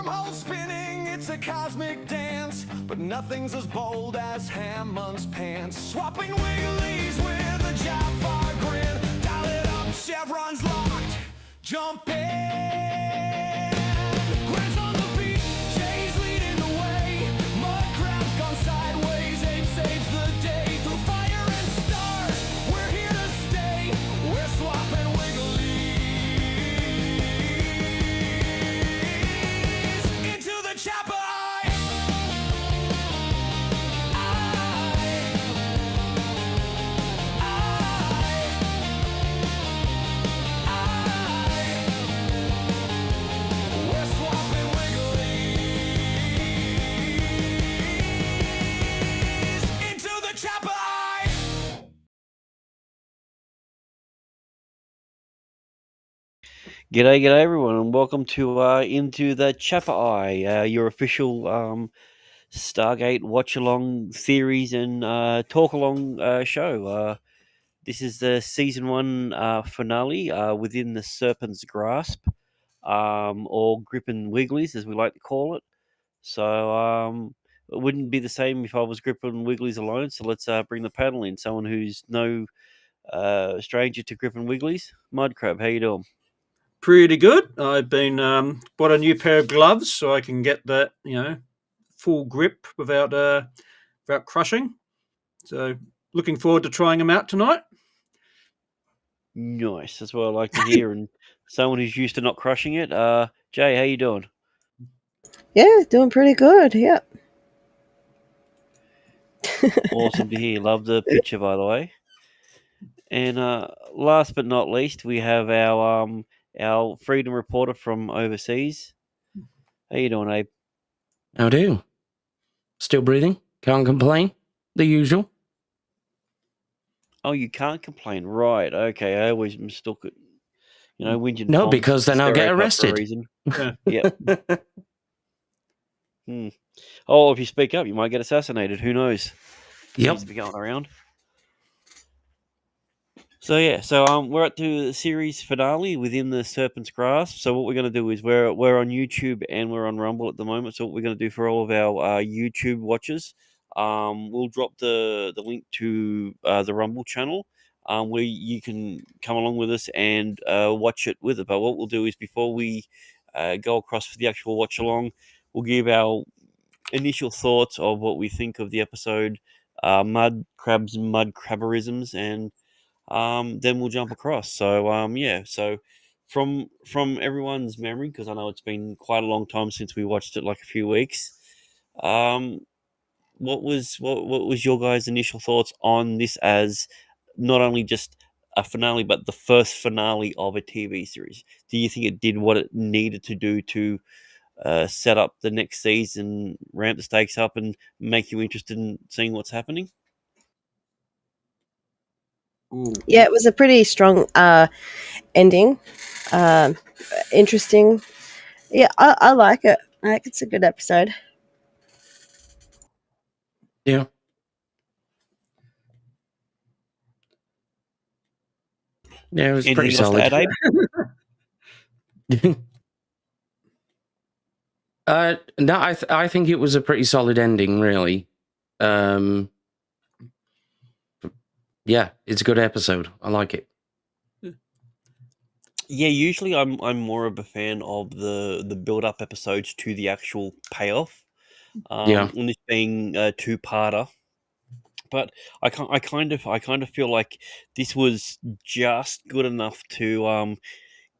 wormholes spinning, it's a cosmic dance, but nothing's as bold as Hammond's pants. Swapping wigglies with a Jafar grin. Dial it up, chevrons locked. Jump in. Gwen's on the beat, Jay's leading the way. Mud crab's gone sideways, Abe saves the day. Through fire and stars, we're here to stay. We're swapping wigglies into the chopper eye. We're swapping wigglies into the chopper eye. G'day everyone, and welcome to Into the Chapper Eye, your official Stargate watch-along series and talk-along show. This is the season 1 finale within the Serpent's grasp, or Grip and Wigglies, as we like to call it. So it wouldn't be the same if I was Grip and Wigglies alone. So let's bring the panel in. Someone who's no stranger to Grip and Wigglies. Mudcrab, how you doing? Pretty good. I've been bought a new pair of gloves so I can get that full grip without crushing. So looking forward to trying them out tonight. Nice. That's what I like to hear. And someone who's used to not crushing it. Jay, how you doing? Yeah, doing pretty good. Yeah. Awesome to hear. Love the picture, by the way. And last but not least, we have our freedom reporter from overseas. How you doing, Abe? How do? Still breathing? Can't complain? The usual? Oh, you can't complain. Right. Okay. I always mistook it. Whinge and No, Tom's because then I'll get stereotype for a arrested. reason. Yep. Oh, if you speak up, you might get assassinated. Who knows? Yep. Needs to be going around. So we're up to the series finale within the Serpent's grasp. So what we're going to do is we're on YouTube and we're on Rumble at the moment. So what we're going to do for all of our YouTube watchers, we'll drop the link to the Rumble channel, where you can come along with us and watch it with it. But what we'll do is before we go across for the actual watch along, we'll give our initial thoughts of what we think of the episode, mud crabberisms, and then we'll jump across. So so from everyone's memory, because I know it's been quite a long time since we watched it, like a few weeks. What was your guys' initial thoughts on this as not only just a finale, but the first finale of a TV series? Do you think it did what it needed to do to set up the next season, ramp the stakes up, and make you interested in seeing what's happening? Ooh. Yeah, it was a pretty strong ending. Interesting. Yeah, I like it. I think it's a good episode. Yeah. Yeah, it was Anything pretty else to solid. add, Abe? No, I think it was a pretty solid ending, really. Yeah, it's a good episode. I like it. Yeah, usually I'm more of a fan of the build-up episodes to the actual payoff. Yeah. And this being a two-parter, but I kind of feel like this was just good enough to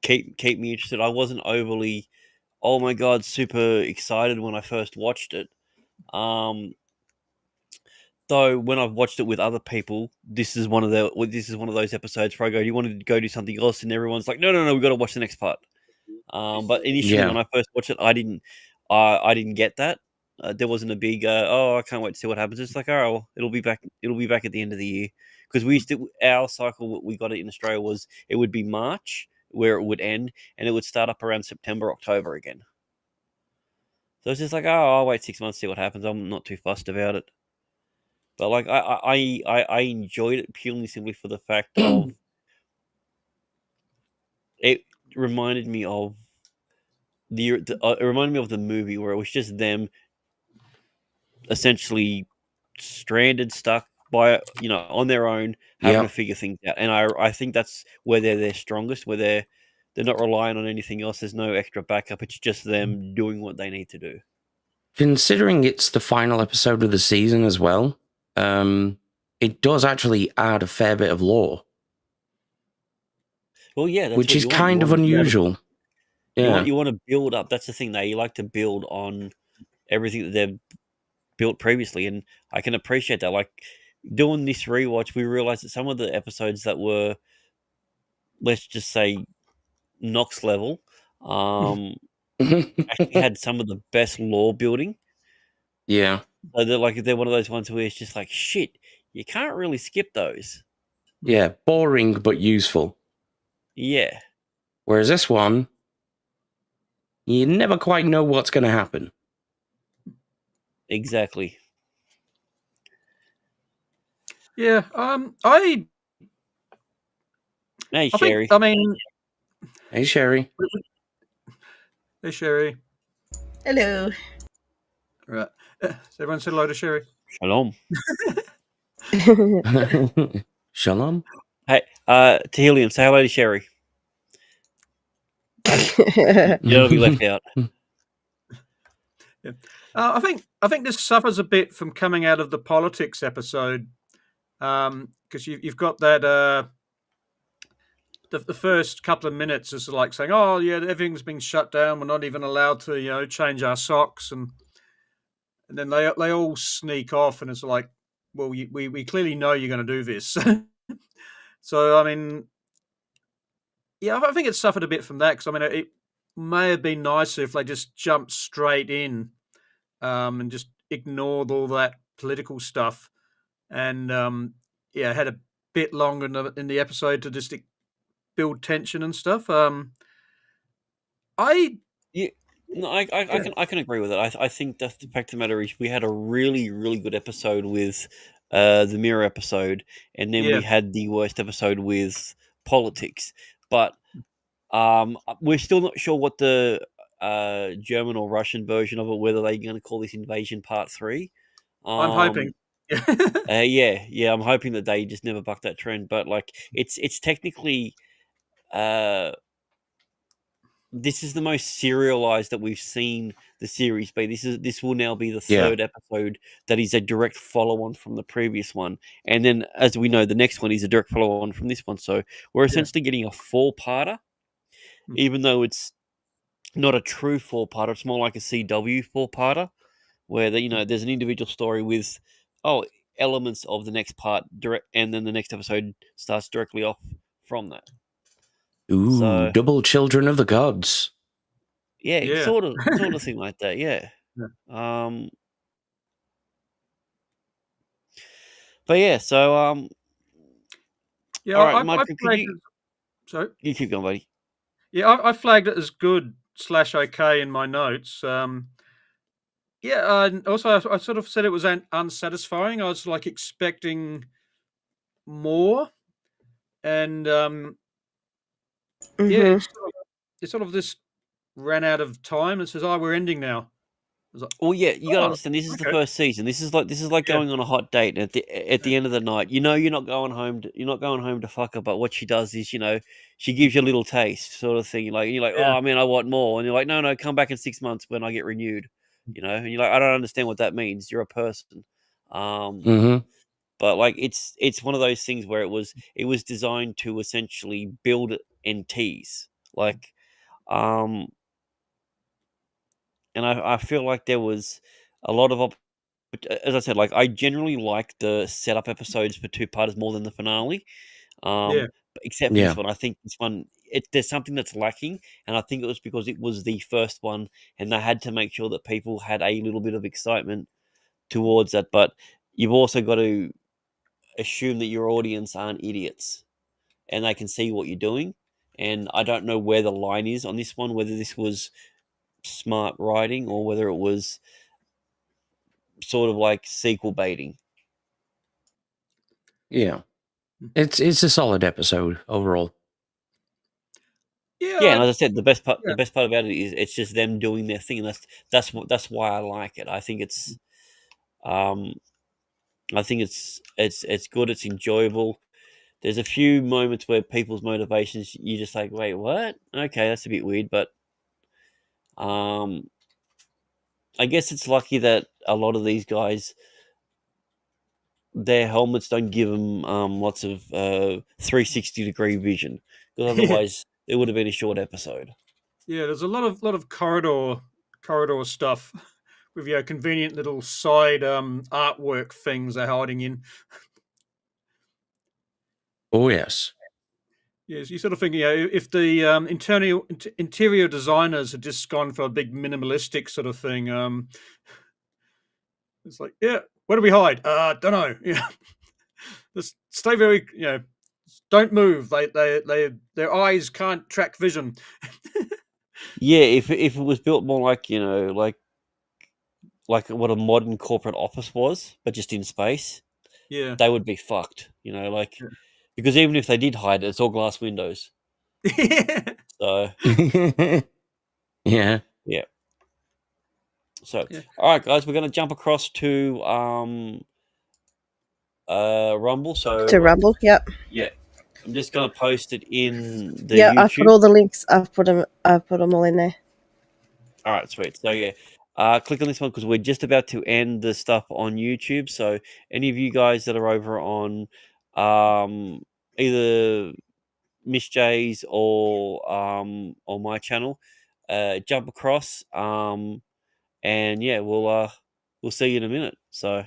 keep me interested. I wasn't overly, oh my god, super excited when I first watched it. Though when I've watched it with other people, this is one of those episodes where I go, "Do you want to go do something else?" And everyone's like, "No, we've got to watch the next part." But initially, Yeah. when I first watched it, I didn't get that. There wasn't a big, "Oh, I can't wait to see what happens." It's like, "Oh, well, it'll be back at the end of the year," because our cycle, we got it in Australia, was it would be March where it would end, and it would start up around September, October again. So it's just like, "Oh, I'll wait 6 months, see what happens." I'm not too fussed about it. But like I enjoyed it purely simply for the fact of it reminded me of it reminded me of the movie where it was just them essentially stranded, stuck by on their own, having to Yep. figure things out. And I think that's where they're their strongest, where they're not relying on anything else. There's no extra backup. It's just them doing what they need to do. Considering it's the final episode of the season as well, it does actually add a fair bit of lore, Well, yeah, that's which what is you want. kind of unusual. Yeah. You want to build up. That's the thing. You like to build on everything that they've built previously, and I can appreciate that. Like doing this rewatch, we realized that some of the episodes that were, let's just say, Nox level, actually had some of the best lore building. Yeah. So they're one of those ones where it's just like shit. You can't really skip those. Yeah. Boring but useful. Yeah, Whereas this one, you never quite know what's going to happen. exactly. Yeah. Hey, I Sherry. think. I mean, Hey, Sherry. hey, Sherry. Hello. Right. Has everyone said hello to Sherry? Shalom. Shalom. Hey, to Helium, say hello to Sherry. You'll be left out. Yeah. I think this suffers a bit from coming out of the politics episode, because you've got that the first couple of minutes is like saying, "Oh yeah, everything's been shut down. We're not even allowed to change our socks," and then they all sneak off, and it's like, well, we clearly know you're going to do this. So I mean, yeah, I think it suffered a bit from that because I mean it may have been nicer if they just jumped straight in, and just ignored all that political stuff, and yeah, had a bit longer in the episode to just build tension and stuff. I Yeah, no, I can agree with it. I think that the fact of the matter is we had a really, really good episode with the mirror episode, and then Yeah. we had the worst episode with politics. But we're still not sure what the German or Russian version of it, whether they're going to call this Invasion Part 3. I'm hoping. Yeah, I'm hoping that they just never buck that trend. But like, it's technically this is the most serialized that we've seen the series be. This will now be the Yeah. third episode that is a direct follow-on from the previous one, and then as we know, the next one is a direct follow-on from this one. So we're essentially getting a four-parter, even though it's not a true four-parter. It's more like a CW four-parter, where there's an individual story with elements of the next part direct, and then the next episode starts directly off from that. Ooh, So double children of the gods. yeah, Yeah. sort of thing like that. Yeah. Yeah. But yeah, so Yeah, all right, I Michael, could flagged you it. Sorry. you keep going, buddy? Yeah, I flagged it as good / okay in my notes. Yeah, and also I sort of said it was unsatisfying. I was like expecting more, and yeah, Mhm. it sort of just ran out of time and says, "Oh, we're ending now." I was like, Well, yeah, you gotta "Oh, understand. This is the okay." first season. This is like Yeah, going on a hot date. And at the end of the night, you're not going home. You're not going home to fuck her. But what she does is, she gives you a little taste, sort of thing. You're like, yeah, oh man, I want more. And you're like, no, come back in 6 months when I get renewed. And you're like, I don't understand what that means. You're a person. Mm-hmm. But like it's one of those things where it was designed to essentially build and tease. Like, and I feel like there was a lot of as I said, like I generally like the setup episodes for two parters more than the finale. yeah, Except for this Yeah. one, I think this one there's something that's lacking, and I think it was because it was the first one, and they had to make sure that people had a little bit of excitement towards that. But you've also got to assume that your audience aren't idiots, and they can see what you're doing. And I don't know where the line is on this one, whether this was smart writing or whether it was sort of like sequel baiting. Yeah. It's a solid episode overall. Yeah, and I- as I said, the yeah. best part about it is it's just them doing their thing, and that's why I like it. I think it's um it's good. It's enjoyable. There's a few moments where people's motivations you just like, wait, what? Okay, that's a bit weird, but um, I guess it's lucky that a lot of these guys, their helmets don't give them lots of 360-degree vision, because otherwise it would have been a short episode. Yeah, there's a lot of corridor stuff with convenient little side artwork things they're hiding in. Oh yes. Yes, you sort of think, if the interior designers had just gone for a big minimalistic sort of thing, it's like, yeah, where do we hide? Don't know. Yeah, just stay very, don't move. Their eyes can't track vision. Yeah, if it was built more like like what a modern corporate office was, but just in space, Yeah. they would be fucked. Because even if they did hide it, it's all glass windows. So Yeah. yeah. So Yeah. all right, guys, we're gonna jump across to Rumble. So To Rumble. Yep. yeah, I'm just gonna post it in the Yeah, I've put YouTube. all the links. I've put them all in there. All right, sweet. So yeah, click on this one because we're just about to end the stuff on YouTube. So any of you guys that are over on either Miss J's or my channel, jump across. And yeah, we'll see you in a minute. So.